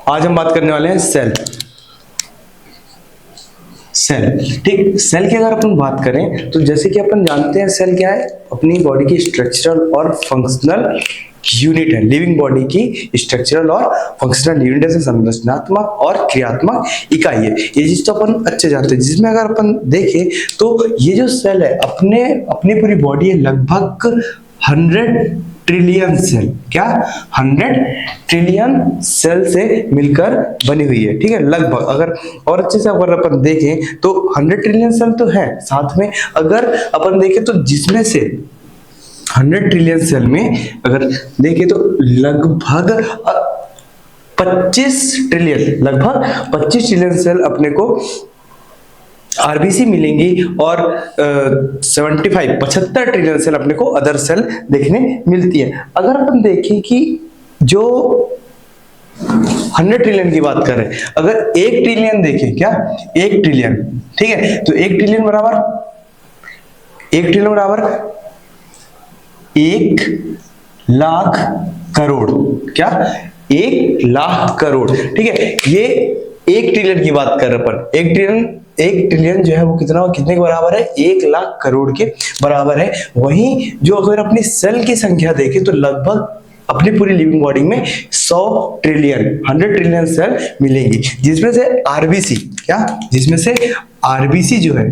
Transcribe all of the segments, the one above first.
आज हम बात करने वाले हैं सेल। ठीक, सेल की अगर अपन बात करें तो जैसे कि अपन जानते हैं सेल क्या है, अपनी बॉडी की स्ट्रक्चरल और फंक्शनल यूनिट है। लिविंग बॉडी की स्ट्रक्चरल और फंक्शनल यूनिट है, संरचनात्मक और क्रियात्मक इकाई है। ये चीज तो अपन अच्छे जानते हैं, जिसमें अगर अपन देखें तो ये जो सेल है अपनी पूरी बॉडी है लगभग 100 ट्रिलियन सेल, क्या 100 ट्रिलियन सेल से मिलकर बनी हुई है। ठीक है, लगभग। अगर और अच्छे से अगर अपन देखें तो 100 ट्रिलियन सेल तो है, साथ में अगर अपन देखें तो जिसमें से 100 ट्रिलियन सेल में अगर देखें तो लगभग 25 ट्रिलियन सेल अपने को आरबीसी मिलेंगी और 75 ट्रिलियन सेल अपने को अदर सेल देखने मिलती है। अगर अपन देखें कि जो 100 ट्रिलियन की बात करें, अगर 1 ट्रिलियन देखें, क्या 1 ट्रिलियन, ठीक है, तो 1 ट्रिलियन बराबर 1,00,000 करोड़, क्या 1,00,000 करोड़। ठीक है, ये 1 ट्रिलियन की बात कर रहे पर 1 ट्रिलियन जो है वो कितने के बराबर है, 1,00,000 करोड़ के बराबर है। वहीं जो अगर अपनी सेल की संख्या देखें तो लगभग अपनी पूरी लिविंग बॉडी में 100 ट्रिलियन सेल मिलेंगी, जिसमें से आरबीसी जो है,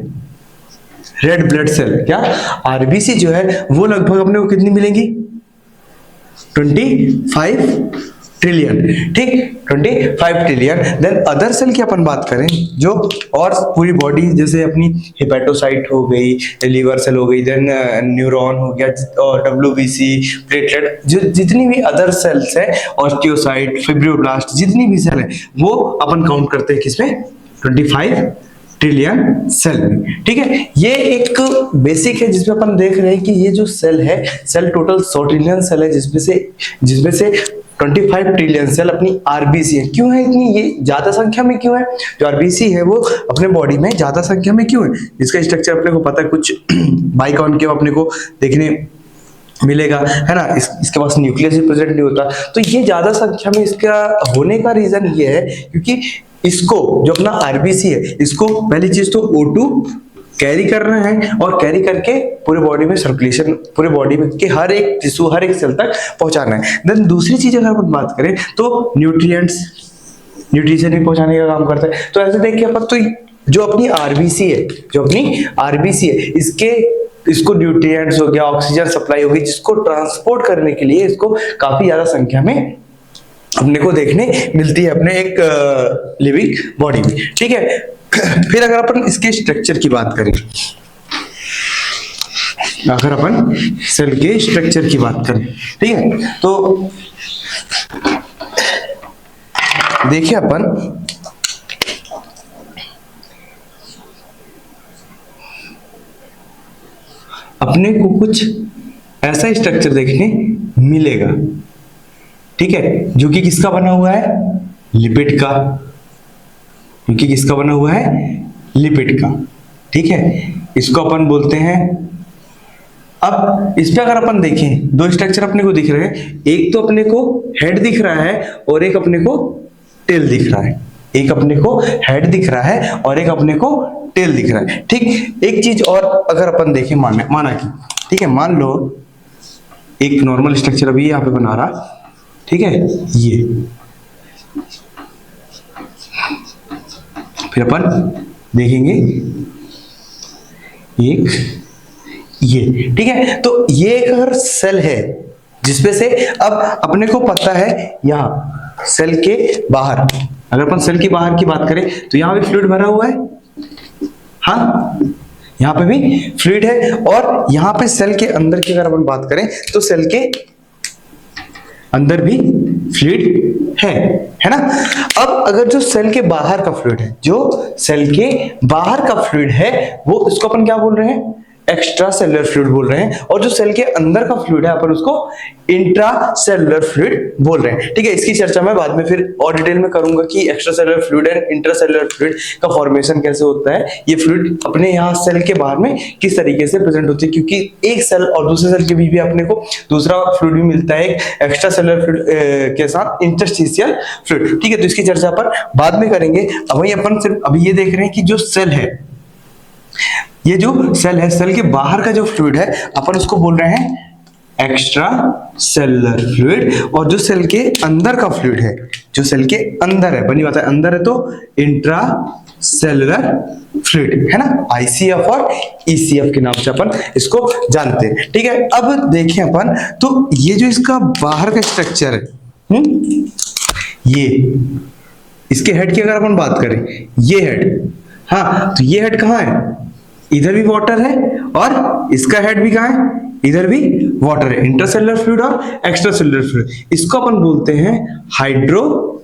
रेड ब्लड सेल, क्या आरबीसी जो है वो लगभग अपने को कितनी मिलेंगी, 25 ट्रिलियन। ठीक, 25 ट्रिलियन। देन अदर सेल की अपन बात करें जो और पूरी बॉडी, जैसे अपनी हेपेटोसाइट हो गई, लीवर सेल हो गई, देन न्यूरॉन हो गया और डब्ल्यूबीसी, प्लेटलेट, जो जितनी भी अदर सेल्स है, ऑस्टियोसाइट, फिब्रोब्लास्ट, जितनी भी सेल है वो अपन काउंट करते हैं किसमें, 25 ट्रिलियन सेल में। ठीक है, ये एक बेसिक है जिसमें अपन देख रहे हैं कि ये जो सेल है, सेल टोटल 100 ट्रिलियन सेल है, जिसमें से 25 ट्रिलियन सेल अपनी आरबीसी है। क्यों है इतनी ये ज्यादा संख्या में, क्यों है जो आरबीसी है वो अपने बॉडी में ज्यादा संख्या में क्यों है? इसका स्ट्रक्चर अपने को पता है, कुछ बाइकॉनकेव अपने को देखने मिलेगा, है ना। इसके पास न्यूक्लियस भी प्रेजेंट नहीं होता। तो ये ज्यादा संख्या में इसका होने का रीजन ये है क्योंकि इसको जो अपना आरबीसी है, इसको पहली चीज तो O2 कैरी करना है और कैरी करके पूरे बॉडी में सर्कुलेशन, पूरे बॉडी में के हर एक टिश्यू, हर एक सेल तक पहुंचाना है। देन दूसरी चीज अगर अपन बात करें तो न्यूट्रिशन भी पहुंचाने का काम करता है। तो ऐसे देखिए अपन, तो जो अपनी आरबीसी है, इसको न्यूट्रिएंट्स हो गया, ऑक्सीजन सप्लाई होगी, जिसको ट्रांसपोर्ट करने के लिए इसको काफी ज्यादा संख्या में अपने को देखने मिलती है अपने एक लिविंग बॉडी में। ठीक है, फिर अगर अपन इसके स्ट्रक्चर की बात करें, अगर अपन सेल के स्ट्रक्चर की बात करें, ठीक है, तो देखिए अपन अपने को कुछ ऐसा स्ट्रक्चर देखने मिलेगा, ठीक है, जो कि किसका बना हुआ है, लिपिड का, क्योंकि किसका बना हुआ है, लिपिड का। ठीक है, इसको अपन बोलते हैं। अब इस पे अगर अपन देखें, दो स्ट्रक्चर अपने को दिख रहे हैं, एक तो अपने को हेड दिख रहा है और एक अपने को टेल दिख रहा है। एक अपने को हेड दिख रहा है और एक अपने को टेल दिख रहा है। ठीक, एक चीज और अगर अपन देखें, माना कि, ठीक है, मान लो एक नॉर्मल स्ट्रक्चर अभी यहाँ पे बना रहा, ठीक है, ये फिर अपन देखेंगे एक ये, ठीक है। तो ये एक अगर सेल है जिसमें से अब अपने को पता है यहां सेल के बाहर, अगर अपन सेल के बाहर की बात करें तो यहां भी फ्लूइड भरा हुआ है, हाँ, यहां पे भी फ्लूइड है। और यहां पे सेल के अंदर की अगर अपन बात करें तो सेल के अंदर भी फ्लूइड है ना। अब अगर जो सेल के बाहर का फ्लूइड है, वो इसको अपन क्या बोल रहे हैं, एक्स्ट्रा सेलुलर फ्लूइड बोल रहे हैं, और जो सेल के अंदर का फ्लूइड है अपन उसको इंट्रा सेलुलर फ्लूइड बोल रहे हैं। ठीक है, इसकी चर्चा मैं बाद में फिर और डिटेल में करूंगा कि extra cellular fluid and intra cellular fluid का फॉर्मेशन कैसे होता है, ये फ्लूइड अपने यहाँ सेल के बाहर में किस तरीके से प्रेजेंट होती है, क्योंकि एक सेल और दूसरे सेल के बीच भी अपने को दूसरा फ्लूइड भी मिलता है, एक एक्स्ट्रा सेलुलर फ्लूइड के साथ इंटरस्टिशियल फ्लूइड। ठीक है, तो इसकी चर्चा अपन बाद में करेंगे। अभी अपन सिर्फ अभी ये देख रहे हैं कि जो सेल है, ये जो सेल है, सेल के बाहर का जो फ्लूइड है अपन उसको बोल रहे हैं एक्स्ट्रा सेलुलर फ्लूइड, और जो सेल के अंदर का फ्लूइड है, जो सेल के अंदर है, बनी बात है अंदर है, तो इंट्रा सेलुलर फ्लूइड है ना, आईसीएफ और ईसीएफ के नाम से अपन इसको जानते हैं। ठीक है, अब देखें अपन, तो ये जो इसका बाहर का स्ट्रक्चर है, ये इसके हेड की अगर अपन बात करें, ये हेड, हाँ, तो ये हेड कहाँ है, इधर भी वाटर है, और इसका हेड भी कहाँ है, इधर भी वाटर है, इंटरसेलुलर फ्लूइड और एक्स्ट्रा सेलुलर फ्लूइड। इसको अपन बोलते हैं हाइड्रोफिलिक।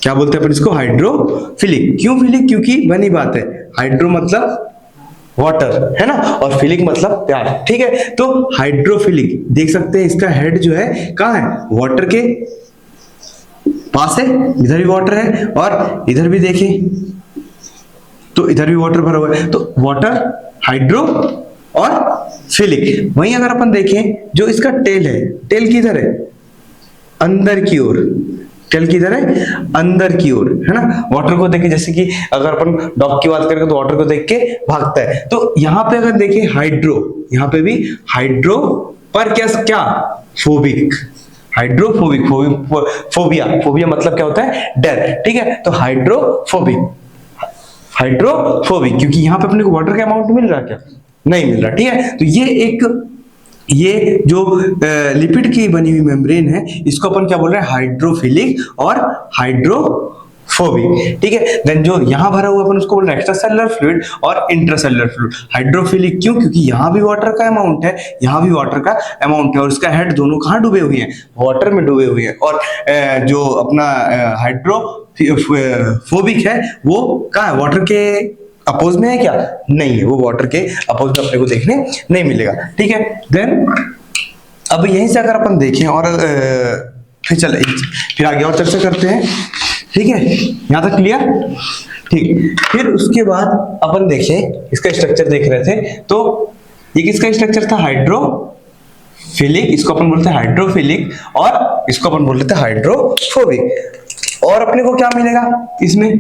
क्या बोलते हैं अपन इसको, हाइड्रोफिलिक। क्यों फिलिक, क्योंकि बनी बात है, हाइड्रो मतलब वाटर है ना, और फिलिक मतलब प्यार। ठीक है, तो हाइड्रोफिलिक देख सकते हैं, इसका हेड जो है कहाँ है, वाटर के पास है, इधर भी वाटर है, और इधर भी देखें तो इधर भी वाटर भरा हुआ है, तो वाटर, हाइड्रो और फिलिक। वहीं अगर अपन देखें जो इसका टेल है, टेल किधर है, अंदर की ओर, टेल किधर है, अंदर की ओर है ना, वाटर को देखे, जैसे कि अगर अपन डॉग की बात करें तो वाटर को देख के भागता है, तो यहाँ पे अगर देखें हाइड्रो, यहाँ पे भी हाइड्रो पर क्या फोबिक, हाइड्रोफोबिक, फोबिया, फोबिया मतलब क्या होता है, डर। ठीक है, तो हाइड्रोफोबिक, हाइड्रोफोबिक क्योंकि यहाँ पे अपने को वाटर का अमाउंट मिल रहा है क्या, नहीं मिल रहा। ठीक है, तो ये जो लिपिड की बनी हुई मेम्ब्रेन है, इसको अपन क्या बोल रहे हैं, हाइड्रोफिलिक और हाइड्रोफोबिक। ठीक है, देन जो यहाँ भरा हुआ अपन उसको बोल रहे हैं एक्स्ट्रा सेलुलर फ्लूइड और इंट्रासेलुलर फ्लूइड। हाइड्रोफिलिक क्यों, क्योंकि यहाँ भी वाटर का अमाउंट है, यहाँ भी वाटर का अमाउंट है, और उसका हेड दोनों कहाँ डूबे हुए हैं, वाटर में डूबे हुए हैं। और जो अपना हाइड्रोफोबिक है वो कहाँ है, वाटर के अपोज में है क्या, नहीं है, वो वाटर के अपोज में अपने को देखने नहीं मिलेगा। ठीक है, देन अब यहीं से अगर अपन देखें और फिर आगे और चर्चा करते हैं। ठीक है, यहां तक क्लियर। ठीक, फिर उसके बाद अपन देखें, इसका स्ट्रक्चर देख रहे थे, तो ये किसका स्ट्रक्चर था, हाइड्रोफिलिक, इसको अपन बोलते हैं हाइड्रोफिलिक, और इसको अपन बोल लेते हैं हाइड्रोफोबिक। और अपने को क्या मिलेगा इसमें,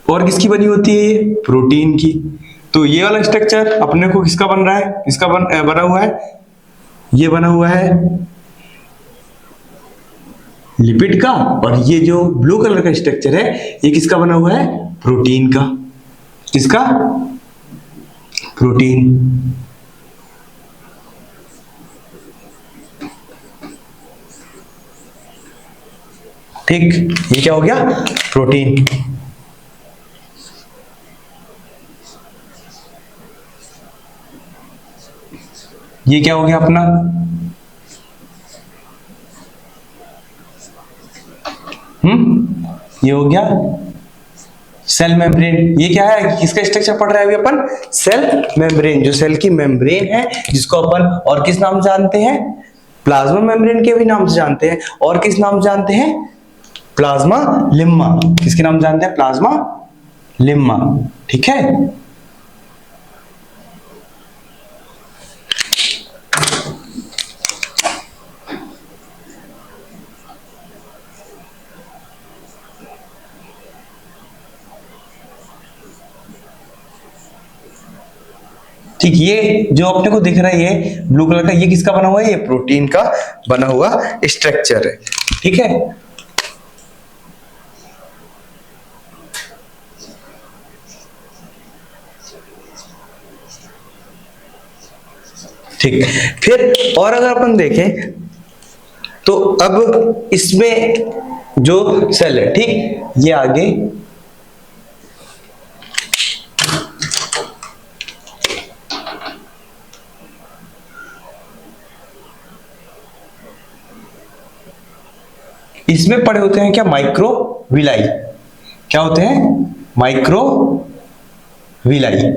और किसकी बनी होती है ये, प्रोटीन की। तो ये वाला स्ट्रक्चर अपने को किसका बन रहा है, किसका बना हुआ है, ये बना हुआ है लिपिड का, और ये जो ब्लू कलर का स्ट्रक्चर है ये किसका बना हुआ है, प्रोटीन का। किसका, प्रोटीन। ठीक, ये क्या हो गया, प्रोटीन। ये क्या हो गया अपना, ये हो गया सेल मेम्ब्रेन। ये क्या है, किसका स्ट्रक्चर पढ़ रहे हैं अभी अपन, सेल मेम्ब्रेन। जो सेल की मेम्ब्रेन है जिसको अपन और किस नाम से जानते हैं, प्लाज्मा मेम्ब्रेन के भी नाम से जानते हैं, और किस नाम से जानते हैं, प्लाज्मा लिम्मा। किसके नाम जानते हैं, प्लाज्मा लिम्मा। ठीक है, ठीक, ये जो अपने को दिख रहा है ये ब्लू कलर का, ये किसका बना हुआ है, ये प्रोटीन का बना हुआ स्ट्रक्चर है। ठीक है, ठीक, फिर और अगर अपन देखें तो अब इसमें जो सेल है, ठीक, ये आगे इसमें पड़े होते हैं क्या, माइक्रोविलाई। क्या होते हैं, microvilli. Villi.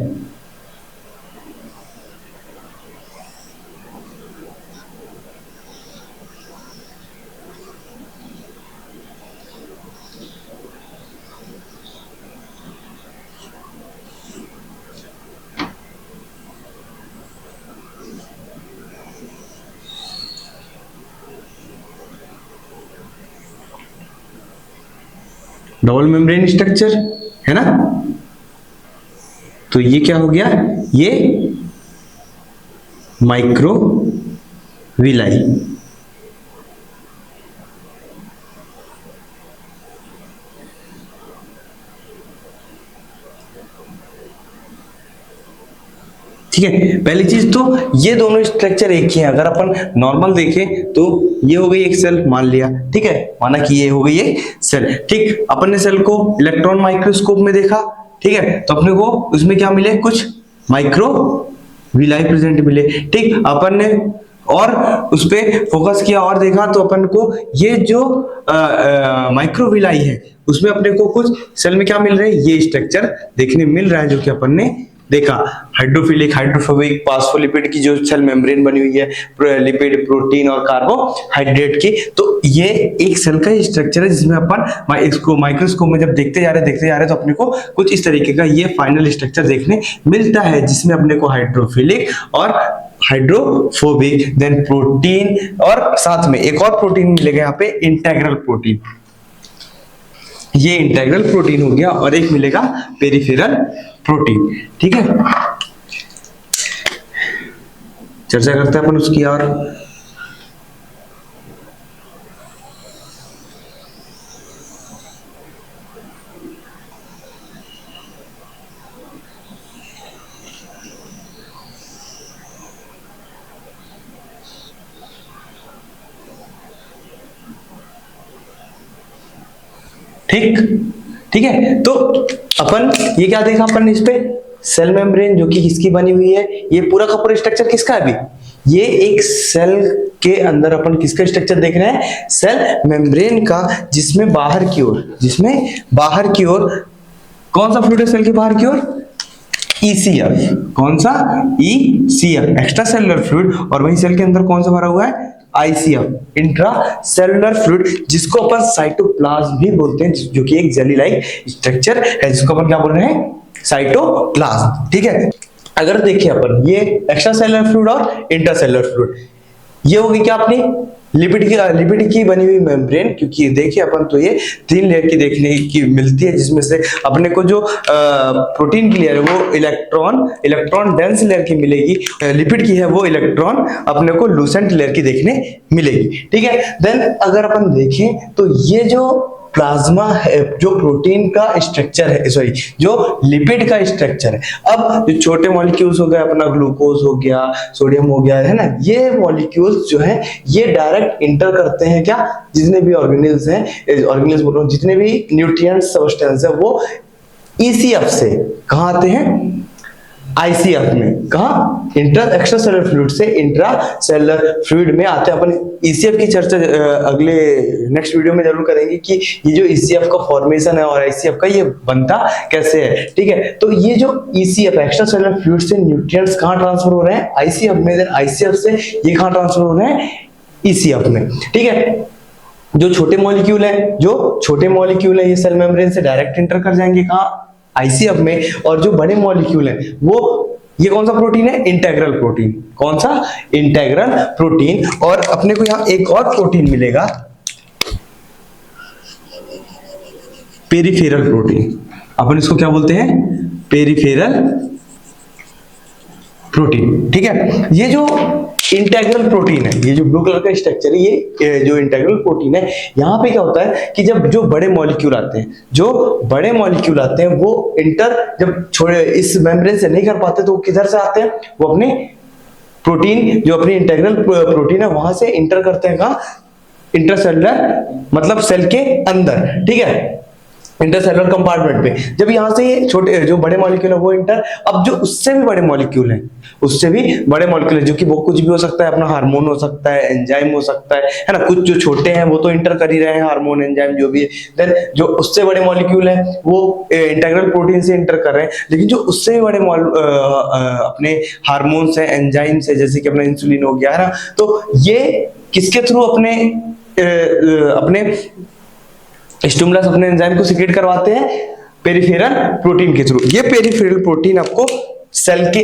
Double membrane structure है ना, तो ये क्या हो गया, ये माइक्रोविलाई। ठीक है, पहली चीज तो ये दोनों स्ट्रक्चर एक ही है। अगर अपन नॉर्मल देखें तो ये हो गई एक सेल मान लिया, ठीक है, माना कि ये हो गई एक सेल। ठीक, अपन ने सेल को इलेक्ट्रॉन माइक्रोस्कोप में देखा, ठीक है, तो अपने को उसमें क्या मिले, कुछ माइक्रोविलाई प्रेजेंट मिले। ठीक, अपन ने और उस पे फोकस किया और देखा तो अपन को ये जो माइक्रोविलाई है उसमें अपने को कुछ सेल में क्या मिल रहा है, ये स्ट्रक्चर देखने मिल रहा है, जो कि अपन ने देखा। हाइड्रोफिलिक, हाइड्रोफोबिक, फास्फोलिपिड की जो सेल मेम्ब्रेन बनी हुई है, लिपिड, प्रोटीन और कार्बोहाइड्रेट की, तो ये एक सेल का स्ट्रक्चर है जिसमें अपन इसको माइक्रोस्कोप में जब देखते जा रहे तो अपने को कुछ इस तरीके का ये फाइनल स्ट्रक्चर देखने मिलता है, जिसमें अपने को हाइड्रोफिलिक और हाइड्रोफोबिक, देन प्रोटीन और साथ में एक और प्रोटीन मिलेगा यहाँ पे, इंटेग्रल प्रोटीन। ये इंटेग्रल प्रोटीन हो गया और एक मिलेगा पेरिफेरल प्रोटीन। ठीक है, चर्चा करते हैं अपन उसकी और। ठीक है, तो अपन ये क्या देखा अपन ने इस पे, सेल मेम्ब्रेन जो कि किसकी बनी हुई है, ये पूरा का पूरा स्ट्रक्चर किसका है, अभी ये एक सेल के अंदर अपन किसका स्ट्रक्चर देख रहे हैं, सेल मेम्ब्रेन का, जिसमें बाहर की ओर कौन सा फ्लूइड है सेल के बाहर की ओर, ECF। कौन सा, ECF, एक्स्ट्रा सेलुलर फ्लूइड, और वही सेल के अंदर कौन सा भरा हुआ है, ICF, इंट्रा सेलुलर फ्लूइड, जिसको अपन साइटोप्लाज्म भी बोलते हैं, जो कि एक जेली लाइक स्ट्रक्चर है, जिसको अपन क्या बोल रहे हैं, साइटोप्लाज्म। ठीक है, अगर देखिए अपन ये एक्स्ट्रा सेलुलर फ्लूइड और इंट्रा सेलुलर फ्लूइड, ये होगी क्या अपनी लिपिड की बनी हुई मेम्ब्रेन, क्योंकि देखिए अपन तो ये 3 लेयर की देखने की मिलती है, जिसमें से अपने को जो प्रोटीन की लेयर है वो इलेक्ट्रॉन डेंस लेयर की मिलेगी, लिपिड की है वो इलेक्ट्रॉन अपने को लूसेंट लेयर की देखने मिलेगी। ठीक है, देन अगर अपन देखें तो ये जो प्लाज्मा है, जो प्रोटीन का स्ट्रक्चर है, सॉरी जो लिपिड का स्ट्रक्चर है, अब जो छोटे मॉलिक्यूल्स हो गए, अपना ग्लूकोज हो गया, सोडियम हो गया, है ना, ये मॉलिक्यूल्स जो है ये डायरेक्ट इंटर करते हैं क्या, जितने भी ऑर्गेनिल्स हैं, ऑर्गेनिल्स बोल रहा हूं, जितने भी न्यूट्रिएंट सब्सटेंस है वो ECF से कहां आते हैं, ICF में, कहा इंटर एक्स्ट्रा सेलुलर फ्लूइड से इंट्रा सेलुलर फ्लूइड में आते हैं। अपन ECF की चर्चा अगले नेक्स्ट वीडियो में जरूर करेंगे कि ये जो ECF का फॉर्मेशन है और ICF का ये बनता कैसे है। ठीक है, तो ये जो ECF एक्स्ट्रा सेलुलर फ्लूइड से न्यूट्रिएंट्स कहां ट्रांसफर हो रहे हैं, ICF में, देन ICF से ये कहां ट्रांसफर हो रहे हैं, ECF में। ठीक है, जो छोटे मॉलिक्यूल है ये सेल मेम्ब्रेन से डायरेक्ट इंटर कर जाएंगे कहां, ICF में, और जो बड़े मॉलिक्यूल हैं वो, ये कौन सा प्रोटीन है, इंटेग्रल प्रोटीन, कौन सा, इंटेग्रल प्रोटीन, और अपने को यहां एक और प्रोटीन मिलेगा, पेरिफेरल प्रोटीन। अपन इसको क्या बोलते हैं, पेरिफेरल प्रोटीन। ठीक है, ये जो इंटेग्रल प्रोटीन है, ये जो ब्लू कलर का स्ट्रक्चर है, ये जो इंटेग्रल प्रोटीन है, यहाँ पे क्या होता है कि जब जो बड़े मॉलिक्यूल आते हैं वो इंटर जब छोड़े इस मेम्ब्रेन से नहीं कर पाते तो वो किधर से आते हैं, वो अपने प्रोटीन, जो अपनी इंटेग्रल प्रोटीन है वहां से इंटर करते हैं कहां, इंट्रासेलुलर, मतलब सेल के अंदर। ठीक है, इंटरसेलुलर कंपार्टमेंट पे। जब यहाँ से ये छोटे जो बड़े मॉलिक्यूल है वो इंटर, अब जो उससे भी बड़े मॉलिक्यूल हैं, उससे भी बड़े मॉलिक्यूल है जो कि वो कुछ भी हो सकता है, अपना हार्मोन हो सकता है, एंजाइम हो सकता है ना। कुछ जो छोटे हैं वो तो इंटर कर ही रहे हैं, हार्मोन एंजाइम जो भी है। देन जो उससे बड़े मॉलिक्यूल है वो इंटीग्रल प्रोटीन से इंटर कर रहे हैं। लेकिन जो उससे भी बड़े अपने हार्मोन्स है, एंजाइम्स है, जैसे कि अपना इंसुलिन हो गया है ना, तो ये किसके थ्रू अपने अपने स्टिमुलस अपने एंजाइम को सिक्रेट करवाते हैं? पेरिफेरल प्रोटीन के थ्रू। ये पेरिफेरल प्रोटीन आपको सेल के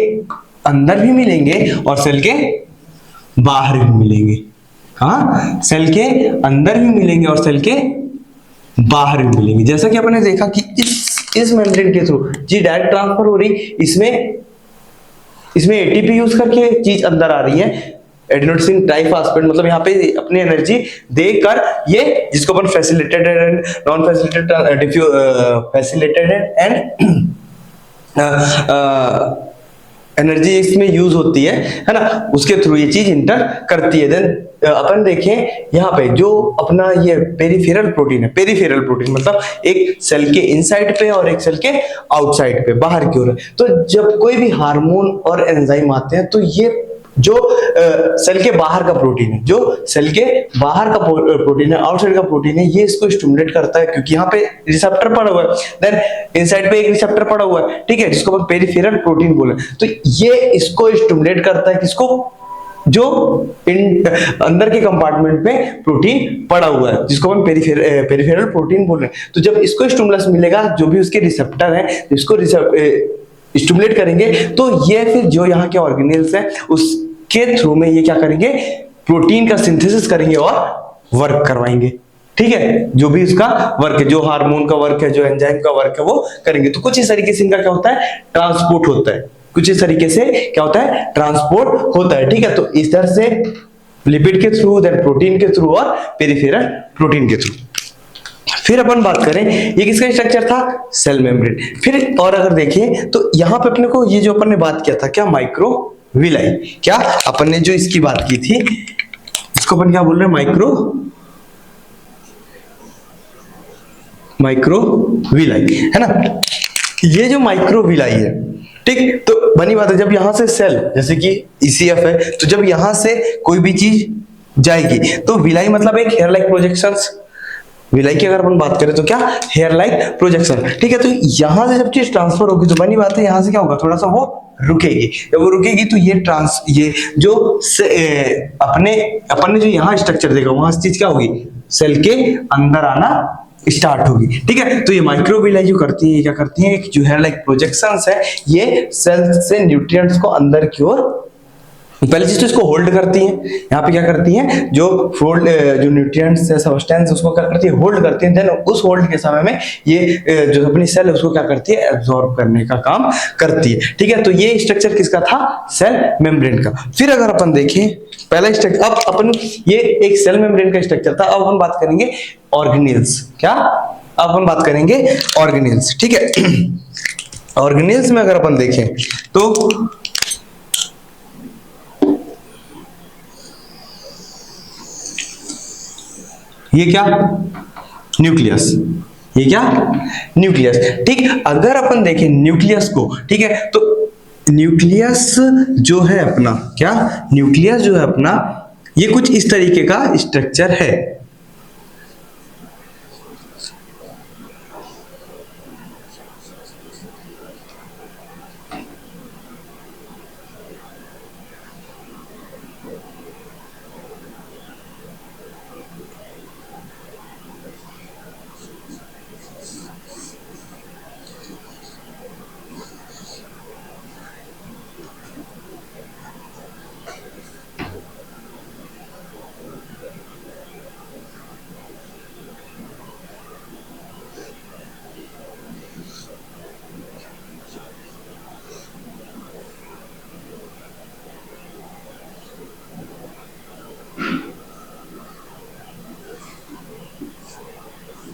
अंदर भी मिलेंगे और सेल के बाहर भी मिलेंगे। हाँ, सेल के अंदर भी मिलेंगे और सेल के बाहर भी मिलेंगे। जैसा कि आपने देखा कि इस मेम्ब्रेन के थ्रू जी डायरेक्ट ट्रांसफर हो रही, इसमें एटीपी यूज करके चीज अंदर आ रही है, एडेनोसिन ट्राइफॉस्फेट, मतलब यहाँ पे अपनी एनर्जी देकर ये, जिसको अपन facilitated and non facilitated and energy इसमें यूज होती है ना, उसके थ्रू ये चीज इंटर करती है। देन अपन देखें यहाँ पे जो अपना ये पेरिफेरल प्रोटीन है, पेरिफेरल प्रोटीन मतलब एक सेल के इनसाइड पे और एक सेल के आउटसाइड पे, बाहर की ओर। तो जब कोई भी हार्मोन और एंजाइम आते हैं तो ये जो सेल के बाहर का प्रोटीन है, जो सेल के बाहर का प्रोटीन है, आउटसाइड का प्रोटीन है, ये इसको स्टिमुलेट करता है, क्योंकि यहाँ पे रिसेप्टर पड़ा हुआ है। देन इनसाइड पे एक रिसेप्टर पड़ा हुआ है, ठीक है, जिसको अपन पेरिफेरल प्रोटीन बोले। तो ये इसको स्टिमुलेट करता है, किसको? जो अंदर के कंपार्टमेंट में प्रोटीन पड़ा हुआ है, जिसको हम पेरिफेरल प्रोटीन बोल रहे हैं। तो जब इसको स्टिमुलस मिलेगा, जो भी उसके रिसेप्टर है, इसको स्टिमुलेट करेंगे, तो ये फिर जो यहाँ के ऑर्गेनेल्स हैं उसके थ्रू में ये क्या करेंगे? प्रोटीन का सिंथेसिस करेंगे और वर्क करवाएंगे। ठीक है, जो भी इसका वर्क है, जो हार्मोन का वर्क है, जो एंजाइम का वर्क है, वो करेंगे। तो कुछ इस तरीके से इनका क्या होता है? ट्रांसपोर्ट होता है। कुछ इस तरीके से क्या होता है? ट्रांसपोर्ट होता है। ठीक है, तो इस तरह से लिपिड के थ्रू, देन प्रोटीन के थ्रू और पेरिफेरल प्रोटीन के थ्रू। फिर अपन बात करें, ये किसका स्ट्रक्चर था? Cell membrane. फिर और अगर देखें तो यहां पे अपने को ये जो अपन ने बात किया था, क्या? माइक्रोविलाई। क्या अपन ने जो इसकी बात की थी, इसको अपन क्या बोल रहे हैं? माइक्रोविलाई, है ना। ये जो माइक्रोविलाई है, ठीक, तो बनी बात है, जब यहां से सेल, जैसे कि ईसीएफ है, तो जब यहां से कोई भी चीज जाएगी तो विलाई मतलब एक हेयर लाइक प्रोजेक्शंस। विलाई की अगर अपन बात करें तो क्या? Hair like projection. ठीक है, तो यहां से जब चीज ट्रांसफर होगी तो बनी बात है, यहां से क्या होगा? थोड़ा सा वो रुकेगी। जब वो रुकेगी तो ये जो अपन ने जो यहाँ स्ट्रक्चर देखा, वहां से चीज क्या होगी? सेल के अंदर आना स्टार्ट होगी। ठीक है, तो ये माइक्रोविलाई जो करती है, क्या करती है? जो हेयर लाइक प्रोजेक्शंस है, ये सेल से न्यूट्रिएंट्स को अंदर की ओर, पहली चीज तो इसको होल्ड करती है। यहाँ पे क्या करती है? जो न्यूट्रिएंट्स है, सब्सटेंस, उसको क्या करती है? होल्ड करती है। देन उस होल्ड के समय में ये जो अपनी सेल है उसको क्या करती है? एब्जॉर्ब करने का काम करती है। ठीक है, तो ये स्ट्रक्चर किसका था? सेल मेम्ब्रेन का। फिर अगर अपन देखें पहला स्ट्रक्चर, अब अपन ये एक सेल मेम्ब्रेन का स्ट्रक्चर था। अब हम बात करेंगे ऑर्गेनेल्स। क्या? अब हम बात करेंगे ऑर्गेनेल्स। ठीक है, ऑर्गेनेल्स में अगर अपन देखें तो ये क्या? न्यूक्लियस। ये क्या? न्यूक्लियस। ठीक, अगर अपन देखें न्यूक्लियस को, ठीक है, तो न्यूक्लियस जो है अपना, क्या? न्यूक्लियस जो है अपना, ये कुछ इस तरीके का स्ट्रक्चर है।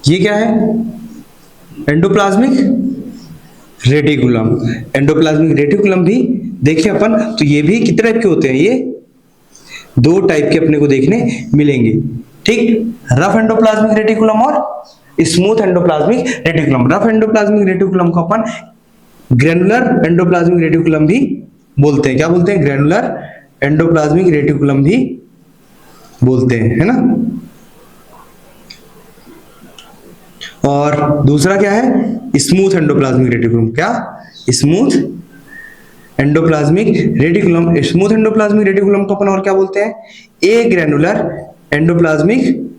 ये क्या है? Endoplasmic reticulum. एंडोप्लाज्मिक रेटिकुलम भी देखें अपन तो ये भी कितने टाइप के होते हैं? ये दो टाइप के अपने को देखने मिलेंगे। ठीक, रफ एंडोप्लाज्मिक रेटिकुलम और smooth endoplasmic reticulum. Rough endoplasmic reticulum को अपन ग्रेनुलर एंडोप्लाज्मिक रेटिकुलम भी बोलते हैं। क्या बोलते हैं? ग्रेनुलर एंडोप्लाज्मिक रेटिकुलम भी बोलते हैं, है ना। और दूसरा क्या है? Smooth endoplasmic reticulum. क्या? Smooth endoplasmic reticulum. Smooth endoplasmic reticulum को अपन और क्या बोलते हैं? Agranular endoplasmic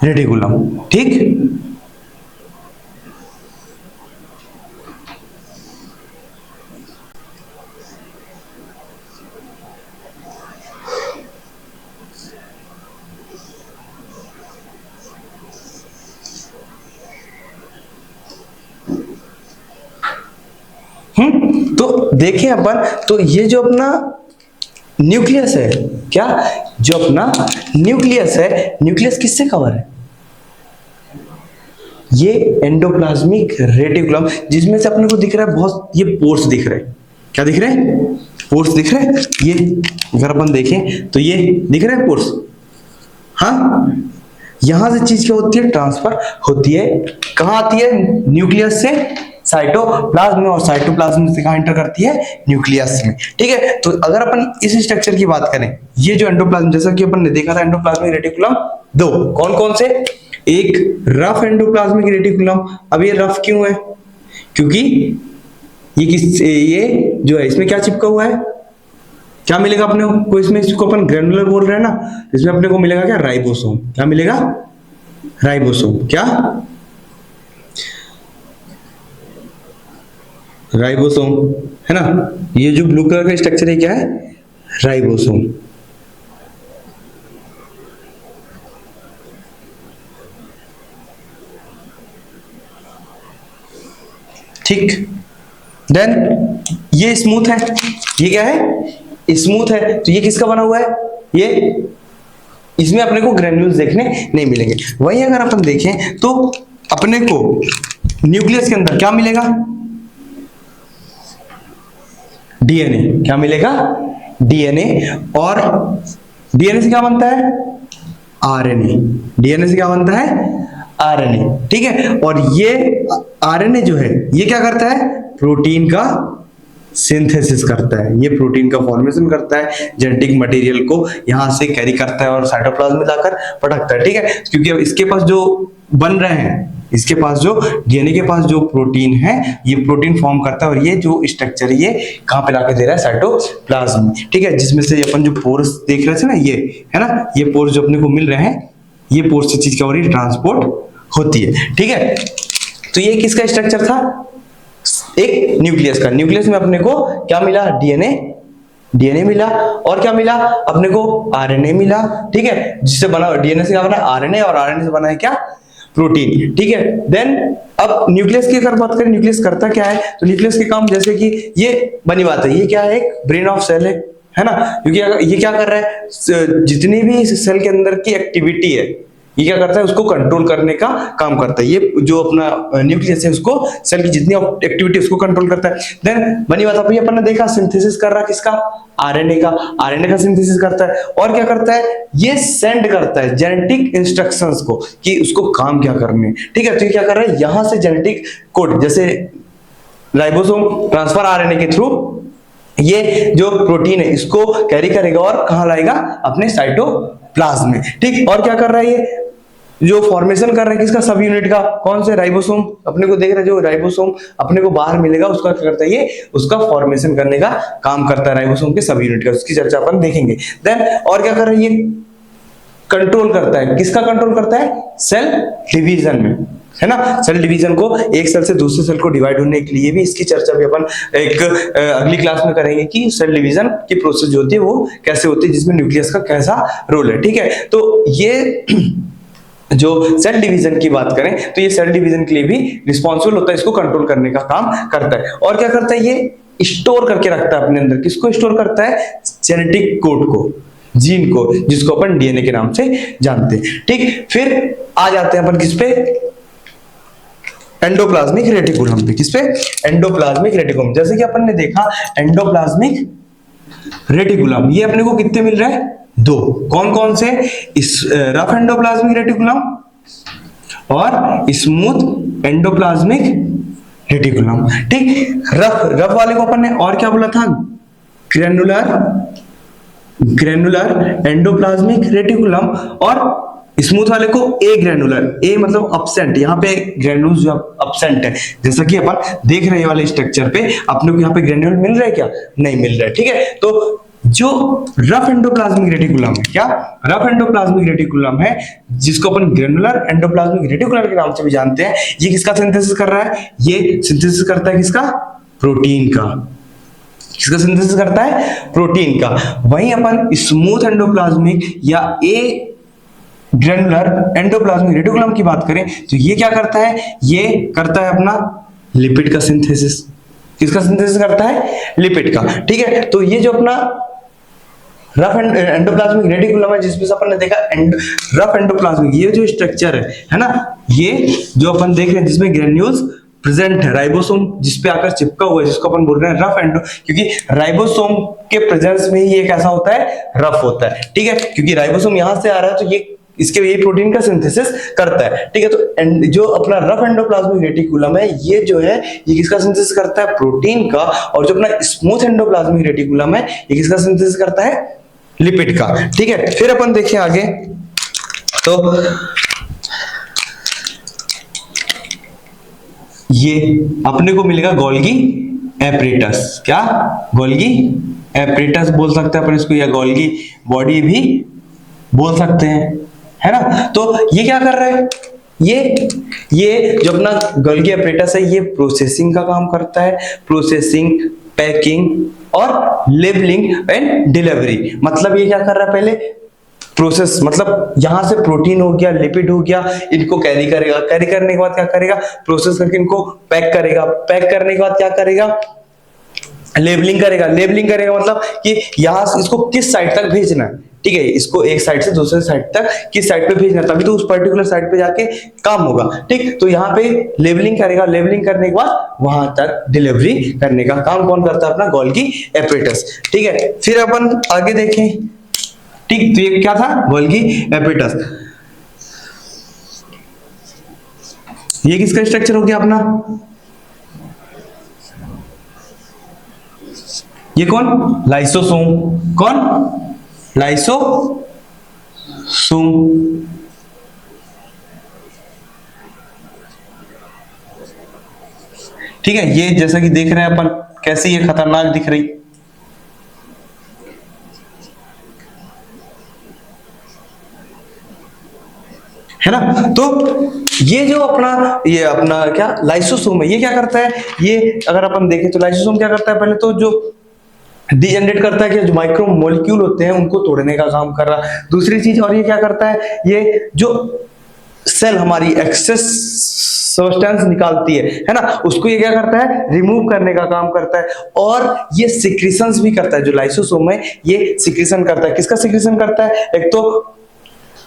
reticulum. ठीक, तो देखें अपन, तो ये जो अपना न्यूक्लियस है, क्या जो अपना न्यूक्लियस है, न्यूक्लियस किससे कवर है? ये एंडोप्लाज्मिक रेटिकुलम, जिसमें से अपने को दिख रहा है बहुत, ये पोर्स दिख रहे हैं। क्या दिख रहे हैं? पोर्स दिख रहे हैं। ये अगर अपन देखें तो ये दिख रहे हैं पोर्स। हाँ, यहां से चीज क्या होती है? ट्रांसफर होती है। कहां आती है? न्यूक्लियस से साइटोप्लाज्म में, और साइटोप्लाज्म से कहां एंटर करती है? न्यूक्लियस में। ठीक है, तो अगर अपन इस स्ट्रक्चर की बात करें, ये जो एंडोप्लाज्म, जैसा कि अपन ने देखा था एंडोप्लाज्मिक रेटिकुलम दो, कौन कौन से? एक रफ एंडोप्लाज्मिक रेटिकुलम। अब ये रफ क्यों है? क्योंकि ये जो है इसमें क्या चिपका हुआ है? क्या मिलेगा अपने को इसमें? इसको अपन ग्रेनुलर बोल रहे हैं ना, इसमें अपने को मिलेगा क्या? राइबोसोम। क्या मिलेगा? राइबोसोम। क्या? राइबोसोम, है ना। ये जो ब्लू कलर का स्ट्रक्चर है क्या है? राइबोसोम। ठीक, देन ये स्मूथ है। ये क्या है? स्मूथ है। तो ये किसका बना हुआ है? ये, इसमें अपने को ग्रेन्यूल्स देखने नहीं मिलेंगे। वहीं अगर अपन देखें तो अपने को न्यूक्लियस के अंदर क्या मिलेगा? डीएनए। क्या मिलेगा? डीएनए। और डीएनए से क्या बनता है? आरएनए। डीएनए से क्या बनता है? आरएनए। ठीक है, और ये आरएनए जो है ये क्या करता है? प्रोटीन का सिंथेसिस करता है। ये प्रोटीन का फॉर्मेशन करता है, जेनेटिक मटेरियल को यहां से कैरी करता है और साइटोप्लाज्म में जाकर पटकता है। ठीक है, क्योंकि अब इसके पास जो बन रहे हैं, इसके पास जो डीएनए के पास जो प्रोटीन है, ये प्रोटीन फॉर्म करता है, और ये जो स्ट्रक्चर है ये कहां पे लाके दे रहा है? साइटोप्लाज्म में। ठीक है, जिसमें से अपन जो पोर्स देख रहे थे ना, ये है ना, ये पोर्स जो अपने को मिल रहे हैं, ये पोर्स से चीज क्या हो रही है? ट्रांसपोर्ट होती है। ठीक है, तो ये किसका स्ट्रक्चर था? एक न्यूक्लियस का। न्यूक्लियस में अपने को क्या मिला? डीएनए मिला, और क्या मिला अपने को? आरएनए मिला। ठीक है, जिससे बना डीएनए से क्या बना? आरएनए, और आरएनए से बना है क्या? प्रोटीन। ठीक है, देन अब न्यूक्लियस की अगर बात करें, न्यूक्लियस करता क्या है? तो न्यूक्लियस के काम, जैसे कि ये बनी बात है, ये क्या है? एक ब्रेन ऑफ सेल है ना। क्योंकि ये क्या कर रहा है? जितनी भी सेल के अंदर की एक्टिविटी है, ये क्या करता है? उसको कंट्रोल करने का काम करता है। ये जो अपना न्यूक्लियस है, उसको सेल की जितनी एक्टिविटी उसको कंट्रोल करता है। देन बनी बात, अभी अपन ने देखा सिंथेसिस कर रहा किसका? आरएनए का। आरएनए का सिंथेसिस करता है, और क्या करता है? ये सेंड करता है जेनेटिक इंस्ट्रक्शंस को कि उसको काम क्या करने हैं। ठीक है, तो ये क्या कर रहा है? यहां से जेनेटिक कोड, जैसे राइबोसोम ट्रांसफर आरएनए के थ्रू ये जो प्रोटीन है इसको कैरी करेगा और कहां लाएगा? अपने साइटोप्लाज्म में। ठीक, और क्या कर रहा है? ये जो फॉर्मेशन कर रहा है किसका? सब यूनिट का। कौन से? राइबोसोम। अपने को देख रहे हैं जो राइबोसोम अपने को बाहर मिलेगा, उसका क्या करता है? ये उसका फॉर्मेशन करने का काम करता है, राइबोसोम के सब यूनिट का। उसकी चर्चा अपन देखेंगे। देन और क्या कर रहा है? ये कंट्रोल करता है, किसका कंट्रोल करता है? सेल डिवीजन में, है ना। सेल डिवीजन को, एक सेल से दूसरे सेल को डिवाइड होने के लिए भी, इसकी चर्चा भी अपन एक अगली क्लास में करेंगे कि सेल डिवीजन की प्रोसेस जो होती है वो कैसे होती है, जिसमें न्यूक्लियस का कैसा रोल है। ठीक है, तो ये जो सेल डिवीजन की बात करें तो ये सेल डिवीजन के लिए भी रिस्पॉन्सिबल होता है, इसको कंट्रोल करने का काम करता है। और क्या करता है? ये स्टोर करके रखता है अपने अंदर। किसको स्टोर करता है? जेनेटिक कोड को, जीन को, जिसको अपन डीएनए के नाम से जानते हैं। ठीक, फिर आ जाते हैं अपन किस पे? एंडोप्लाज्मिक रेटिकुलम पे। किस पे? Endoplasmic reticulum. जैसे कि अपन ने देखा एंडोप्लाज्मिक रेटिकुलम, ये अपने को कितने मिल रहा है? दो। कौन कौन से? इस रफ एंडोप्लाज्मिक रेटिकुलम और स्मूथ एंडोप्लाज्मिक रेटिकुलम। ठीक, रफ वाले को अपन ने और क्या बोला था? ग्रेनुलर एंडोप्लाज्मिक रेटिकुलम, और स्मूथ वाले को ए ग्रेनुलर, ए मतलब अपसेंट, यहाँ पे ग्रेनुल्स जो अपसेंट है, जैसा कि अपन देख रहे हैं वाले स्ट्रक्चर पे अपने को यहाँ पे ग्रेनुल मिल रहा है क्या? नहीं मिल रहा है। ठीक है, तो जो रफ एंडोप्लाज्मिक रेटिकुलम है, क्या रफ एंडोप्लाज्मिक रेटिकुलम है, जिसको अपन ग्रेनुलर एंडोप्लाज्मिक रेटिकुलम के नाम से भी जानते हैं, ये किसका सिंथेसिस कर रहा है? ये सिंथेसिस करता है किसका? प्रोटीन का। किसका सिंथेसिस करता है? प्रोटीन का। वहीं अपन स्मूथ एंडोप्लाज्मिक या ए ग्रेनुलर एंडोप्लाज्मिक रेटिकुलम की बात करें तो ये क्या करता है? ये करता है अपना लिपिड का सिंथेसिस। किसका सिंथेसिस करता है? लिपिड का। ठीक है, तो ये जो अपना रफ एंडोप्लाज्मिक रेटिकुलम है, जिसमें से अपन ने देखा रफ एंडोप्लाज्मिक, ये जो स्ट्रक्चर है ना, ये जो अपन देख रहे हैं जिसमें ग्रेन्यूल्स प्रेजेंट है, राइबोसोम जिसपे आकर चिपका हुआ है, जिसको अपन बोल रहे हैं रफ एंडो, क्योंकि राइबोसोम के प्रेजेंस में ही ये कैसा होता है? रफ होता है। ठीक है, क्योंकि राइबोसोम यहां से आ रहा है तो ये इसके ये प्रोटीन का सिंथेसिस करता है। ठीक है, तो जो अपना रफ एंडोप्लाज्मिक रेटिकुलम है, ये जो है ये किसका सिंथेसिस करता है? प्रोटीन का। और जो अपना स्मूथ एंडोप्लाज्मिक रेटिकुलम है, ये किसका सिंथेसिस करता है? लिपिड का। ठीक है, फिर अपन देखें आगे, तो ये अपने को मिलेगा गोल्गी एपरेटस। क्या? गोल्गी एपरेटस बोल सकते हैं अपन इसको, या गोल्गी बॉडी भी बोल सकते हैं, है ना। तो ये क्या कर रहा है? ये जो अपना गोल्गी एपरेटस है, ये प्रोसेसिंग का काम करता है। प्रोसेसिंग, पैकिंग और लेबलिंग एंड डिलीवरी। मतलब ये क्या कर रहा है? पहले प्रोसेस, मतलब यहां से प्रोटीन हो गया, लिपिड हो गया, इनको कैरी करेगा, कैरी करने के बाद क्या करेगा? प्रोसेस करके इनको पैक करेगा, पैक करने के बाद क्या करेगा? लेबलिंग करेगा, लेबलिंग करेगा मतलब कि यहां से इसको किस साइड तक भेजना है। ठीक है, इसको एक साइड से दूसरे साइड तक किस साइड पे भेजना है, तभी तो उस पर्टिकुलर साइड पे जाके काम होगा। ठीक, तो यहाँ पे लेबलिंग करेगा, लेबलिंग करने के बाद वहां तक डिलीवरी करने का काम कौन करता है? अपना गोल्गी एपरेटस। ठीक है, फिर अपन आगे देखें। ठीक, तो ये क्या था? Golgi apparatus. ये किसका स्ट्रक्चर हो गया अपना? ये कौन? लाइसोसोम। कौन? लाइसोसोम। ठीक है, ये जैसा कि देख रहे हैं अपन, कैसे ये खतरनाक दिख रही है ना। तो ये जो अपना क्या लाइसोसोम है, ये क्या करता है? ये अगर अपन देखें तो लाइसोसोम क्या करता है? पहले तो जो डीजनरेट करता है कि जो माइक्रो मॉलिक्यूल होते हैं उनको तोड़ने का काम कर रहा है। दूसरी चीज और ये क्या करता है? ये जो सेल हमारी एक्सेस सब्सटेंस निकालती है ना, उसको ये क्या करता है? रिमूव करने का काम करता है। और ये सिक्रीशंस भी करता है। जो लाइसोसोम है ये सिक्रीशन करता है। किसका सिक्रीशन करता है? एक तो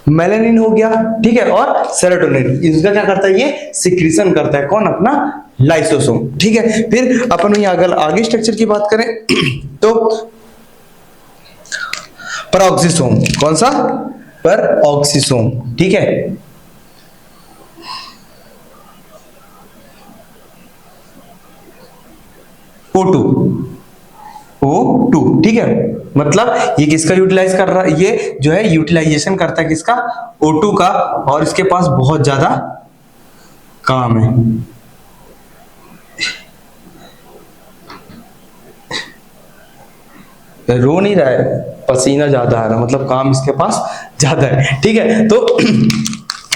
मेलानिन हो गया, ठीक है, और सेरोटोनिन, इसका क्या करता है? ये सिक्रीशन करता है। कौन? अपना लाइसोसोम। ठीक है, फिर अपन अगर आगे स्ट्रक्चर की बात करें तो परऑक्सीसोम। कौन सा? परऑक्सीसोम। ठीक है, O2, ठीक है, मतलब ये किसका यूटिलाइज कर रहा है? ये जो है यूटिलाइजेशन करता है किसका? O2 का। और इसके पास बहुत ज्यादा काम है। रो नहीं रहा है, पसीना ज्यादा आ रहा है, मतलब काम इसके पास ज्यादा है। ठीक है, तो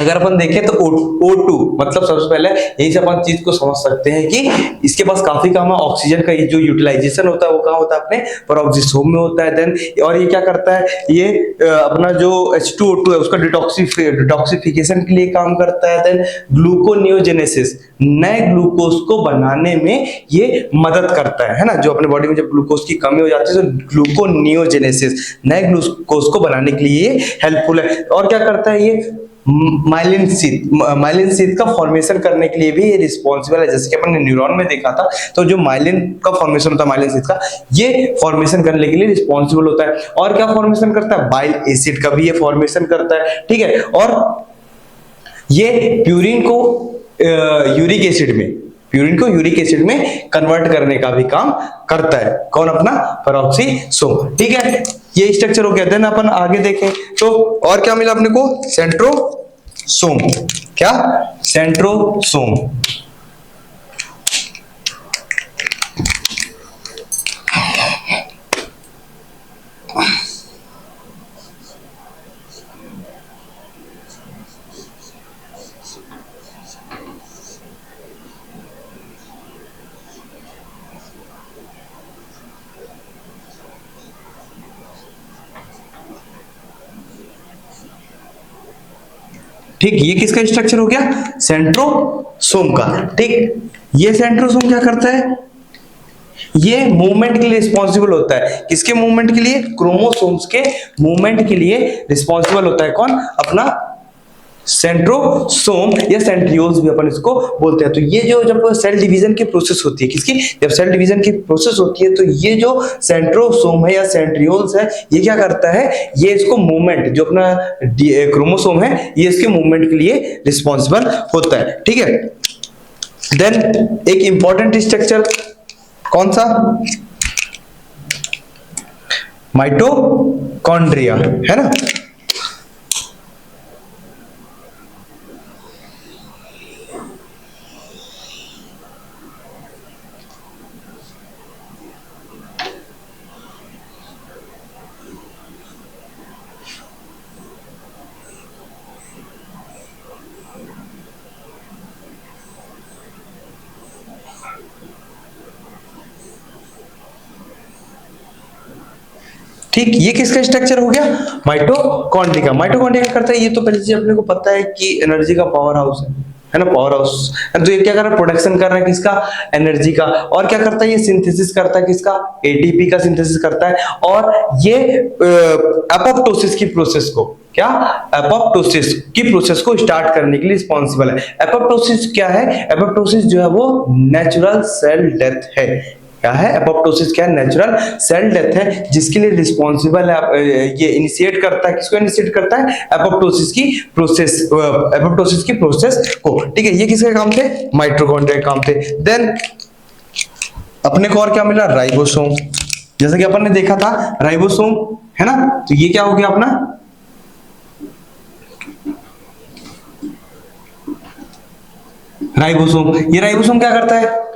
अगर अपन देखें तो O2 मतलब सबसे पहले यही से अपन चीज को समझ सकते हैं कि इसके पास काफी काम है। ऑक्सीजन का जो यूटिलाइजेशन होता है वो कहाँ होता है? अपने परऑक्सीसोम में होता है। देन और ये क्या करता है? ये अपना जो H2O2 है उसका डिटॉक्सिफिकेशन के लिए काम करता है। देन ग्लूकोनियोजेनेसिस, नए ग्लूकोज को बनाने में ये मदद करता है ना। जो अपने बॉडी में जब ग्लूकोज की कमी हो जाती है तो ग्लूकोनियोजेनेसिस, नए ग्लूकोज को बनाने के लिए ये हेल्पफुल है। और क्या करता है? ये माइलिन शीथ का फॉर्मेशन करने के लिए भी ये रिस्पॉन्सिबल है। जैसे कि अपन ने न्यूरॉन में देखा था, तो जो माइलिन का फॉर्मेशन होता है, माइलिन शीथ का, ये फॉर्मेशन करने के लिए रिस्पॉन्सिबल होता है। और क्या फॉर्मेशन करता है? बाइल एसिड का भी ये फॉर्मेशन करता है, ठीक है। और ये प्यूरिन को यूरिक एसिड में कन्वर्ट करने का भी काम करता है। कौन? अपना पेरोक्सीसोम, ठीक है। ये स्ट्रक्चर हो गया। देन अपन आगे देखें तो और क्या मिला अपने को? सेंट्रोसोम। क्या? सेंट्रोसोम। ठीक, ये किसका स्ट्रक्चर हो गया? सेंट्रोसोम का, ठीक। ये सेंट्रोसोम क्या करता है? ये मूवमेंट के लिए रिस्पॉन्सिबल होता है। किसके मूवमेंट के लिए? क्रोमोसोम्स के मूवमेंट के लिए रिस्पॉन्सिबल होता है। कौन? अपना सेंट्रोसोम या सेंट्रियोल्स भी अपन इसको बोलते हैं। तो ये जो जब सेल डिवीजन की प्रोसेस होती है, किसकी? जब सेल डिवीजन की प्रोसेस होती है, तो ये जो सेंट्रोसोम है या सेंट्रियोल्स है, ये क्या करता है? ये इसको मूवमेंट, जो अपना क्रोमोसोम है, ये इसके मूवमेंट के लिए रिस्पॉन्सिबल होता है, ठीक है। देन एक इंपॉर्टेंट स्ट्रक्चर कौन सा? माइटोकॉन्ड्रिया, है ना। ठीक, ये किसका स्ट्रक्चर हो गया? माइटोकॉन्ड्रिया। माइटोकॉन्ड्रिया क्या करता है? ये तो पहले चीज अपने को पता है कि एनर्जी का पावर हाउस है ना, पावर हाउस। तो ये क्या कर रहा है? प्रोडक्शन कर रहा है किसका? एनर्जी का। और क्या करता है? ये सिंथेसिस करता है किसका? एटीपी का सिंथेसिस करता है। और ये एपोप्टोसिस की प्रोसेस को, क्या? एपोप्टोसिस की प्रोसेस को स्टार्ट करने के लिए रिस्पॉन्सिबल है। एपोप्टोसिस क्या है? एपोप्टोसिस जो है वो नेचुरल सेल डेथ है। क्या है? एपोप्टोसिस क्या है? नेचुरल सेल डेथ है, जिसके लिए रिस्पॉन्सिबल है। ये इनिशिएट करता है, किसको इनिशिएट करता है? एपोप्टोसिस की प्रोसेस को, ठीक है। ये किसके काम थे? माइटोकॉन्ड्रिया काम थे। देन अपने को और क्या मिला? राइबोसोम। जैसा कि अपन ने देखा था राइबोसोम, है ना। तो ये क्या हो गया अपना? राइबोसोम। ये राइबोसोम क्या करता है?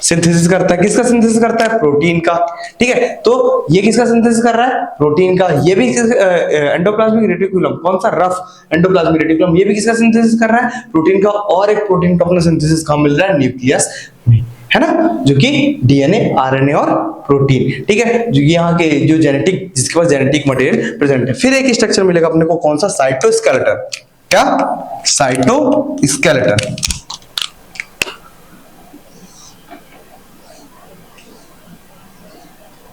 सिंथेसिस करता है। किसका सिंथेसिस करता है? प्रोटीन का, ठीक है। तो ये किसका सिंथेसिस कर रहा है? प्रोटीन का। ये भी एंडोप्लाज्मिक रेटिकुलम, कौन सा? रफ एंडोप्लाज्मिक रेटिकुलम, ये भी किसका सिंथेसिस कर रहा है? प्रोटीन का। और एक प्रोटीन का अपना सिंथेसिस कहां मिल रहा है? न्यूक्लियस में, है ना, जो कि डीएनए, आरएनए और प्रोटीन, ठीक है, जो यहाँ के जो जेनेटिक, जिसके पास जेनेटिक मटेरियल प्रेजेंट है। फिर एक स्ट्रक्चर मिलेगा अपने को, कौन सा? साइटोस्केलेटन। क्या? साइटोस्केलेटन।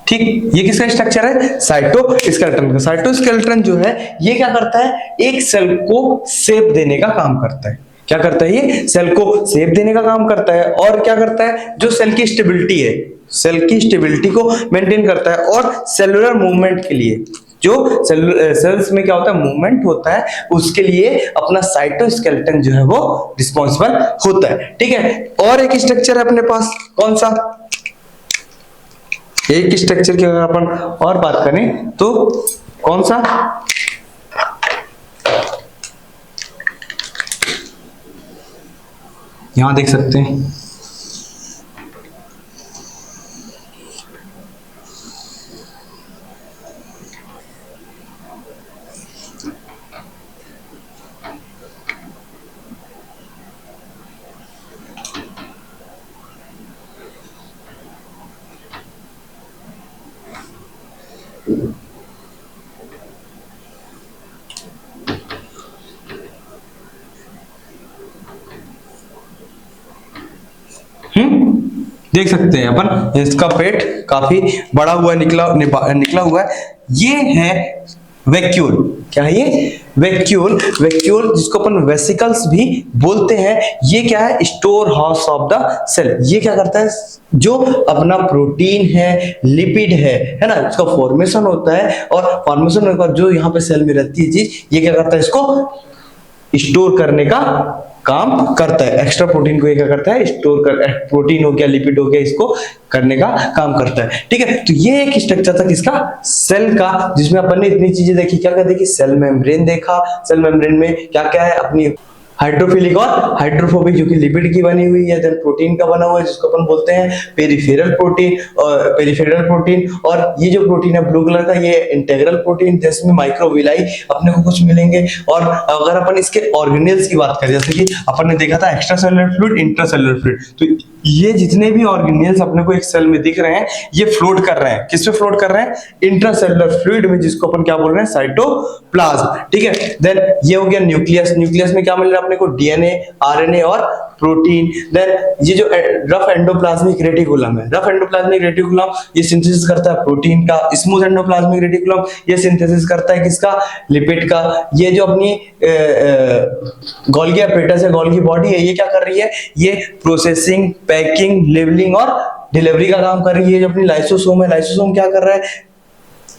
ठीक, ये किसका स्ट्रक्चर है? साइटोस्केलेटन का। साइटोस्केलेटन जो है ये क्या करता है? एक सेल को शेप देने का काम करता है। क्या करता है? ये सेल को शेप देने का काम करता है। और क्या करता है? जो सेल की स्टेबिलिटी है, सेल की स्टेबिलिटी को मेंटेन करता है। और सेलुलर मूवमेंट के लिए, जो सेल्स में क्या होता है? मूवमेंट होता है, उसके लिए अपना साइटोस्केलेटन जो है वो रिस्पॉन्सिबल होता है, ठीक है। और एक स्ट्रक्चर है अपने पास, कौन सा? एक स्ट्रक्चर की अगर अपन और बात करें तो कौन सा? यहां देख सकते हैं, देख सकते हैं अपन, इसका पेट काफी बड़ा हुआ निकला हुआ है। ये है वैक्यूल, क्या है ये? वैक्यूल। वैक्यूल जिसको अपन वेसिकल्स भी बोलते हैं, ये क्या है? Storehouse of the cell. ये क्या करता है? जो अपना प्रोटीन है, लिपिड है ना, इसका फॉर्मेशन होता है, और फॉर्मेशन होने के बाद जो यहाँ पे सेल में रहती है चीज, ये क्या करता है? इसको स्टोर करने का काम करता है। एक्स्ट्रा प्रोटीन को ये क्या करता है? स्टोर कर, प्रोटीन हो गया, लिपिड हो गया, इसको करने का काम करता है। ठीक है, तो ये एक स्ट्रक्चर था किसका? सेल का, जिसमें अपन ने इतनी चीजें देखी। क्या क्या देखी? सेल मेम्ब्रेन देखा। सेल मेम्ब्रेन में क्या क्या है? अपनी हाइड्रोफिलिक और हाइड्रोफोबिक, जो कि लिपिड की बनी हुई है। देन प्रोटीन का बना हुआ है, जिसको अपन बोलते हैं पेरिफेरल प्रोटीन। और पेरिफेरल प्रोटीन, और ये जो प्रोटीन है ब्लू कलर का, ये इंटीग्रल प्रोटीन, जिसमें माइक्रोविलाई अपने को कुछ मिलेंगे। और अगर अपन इसके ऑर्गेनेल्स की बात करें, जैसे कि अपन ने देखा था extra cellular fluid, intracellular fluid, तो ये जितने भी ऑर्गेनेल्स अपने को एक सेल में दिख रहे हैं, ये फ्लोट कर रहे हैं। किस पे फ्लोट कर रहे हैं? इंट्रासेलुलर फ्लूइड में, जिसको अपन क्या बोल रहे हैं? साइटोप्लाज्म। ठीक है, देन ये हो गया न्यूक्लियस। न्यूक्लियस में क्या मिल रहा है अपने को? डीएनए, आरएनए और प्रोटीन। देन ये जो रफ एंडोप्लाज्मिक रेटिकुलम है, रफ एंडोप्लाज्मिक रेटिकुलम ये सिंथेसिस करता है प्रोटीन का। स्मूथ एंडोप्लाज्मिक रेटिकुलम ये सिंथेसिस करता है किसका? लिपिड का। ये जो अपनी गोल्गी एपेटस है, गोल्गी बॉडी है, ये क्या कर रही है? ये प्रोसेसिंग, पैकिंग, लेबलिंग और डिलीवरी का काम कर रही है। जो अपनी लाइसोसोम है, लाइसोसोम क्या कर रहा है?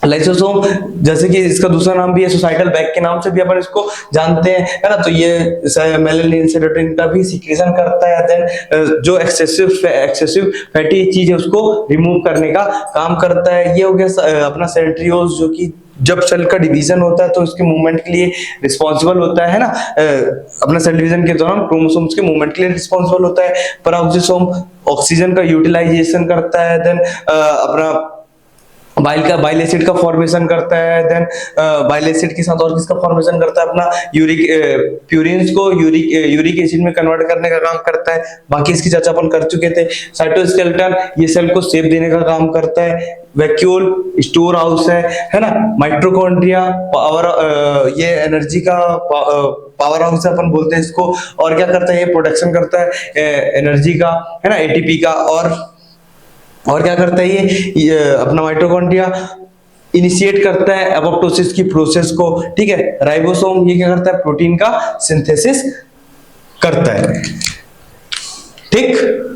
लाइसोसोम, जैसे कि इसका दूसरा नाम भी है सोसाइटल बैग के नाम से भी अपन इसको जानते हैं, है ना। तो ये मेलानिन, सेरोटोनिन का भी सिक्रीशन करता है। देन जो एक्सेसिव फैटी चीज है उसको रिमूव करने का काम करता है। ये हो गया अपना सेंट्रियोल्स, जो कि जब सेल का डिवीजन होता है तो उसके मूवमेंट के लिए रिस्पॉन्सिबल होता है ना। अपना सेल डिवीजन के दौरान क्रोमोसोम्स के मूवमेंट के लिए रिस्पॉन्सिबल होता है। पेरोक्सिसोम ऑक्सीजन का यूटिलाइजेशन करता है। देन अपना बाइल एसिड का फॉर्मेशन करता है। देन बाइल एसिड के साथ और किसका फॉर्मेशन करता है? अपना प्यूरिन्स को यूरिक एसिड में कन्वर्ट करने का काम करता है। बाकी इसकी चर्चा अपन कर चुके थे। साइटोस्केलेटन ये सेल को शेप देने का काम करता है। वैक्यूल स्टोर हाउस है ना। माइटोकॉन्ड्रिया पावर, ये एनर्जी का पावर हाउस अपन बोलते हैं इसको। और क्या करता है? ये प्रोडक्शन करता है एनर्जी का, है ना, एटीपी का। और क्या करता है ये अपना माइटोकॉन्ड्रिया इनिशिएट करता है एपोप्टोसिस की प्रोसेस को। ठीक है, राइबोसोम ये क्या करता है? प्रोटीन का सिंथेसिस करता है। ठीक।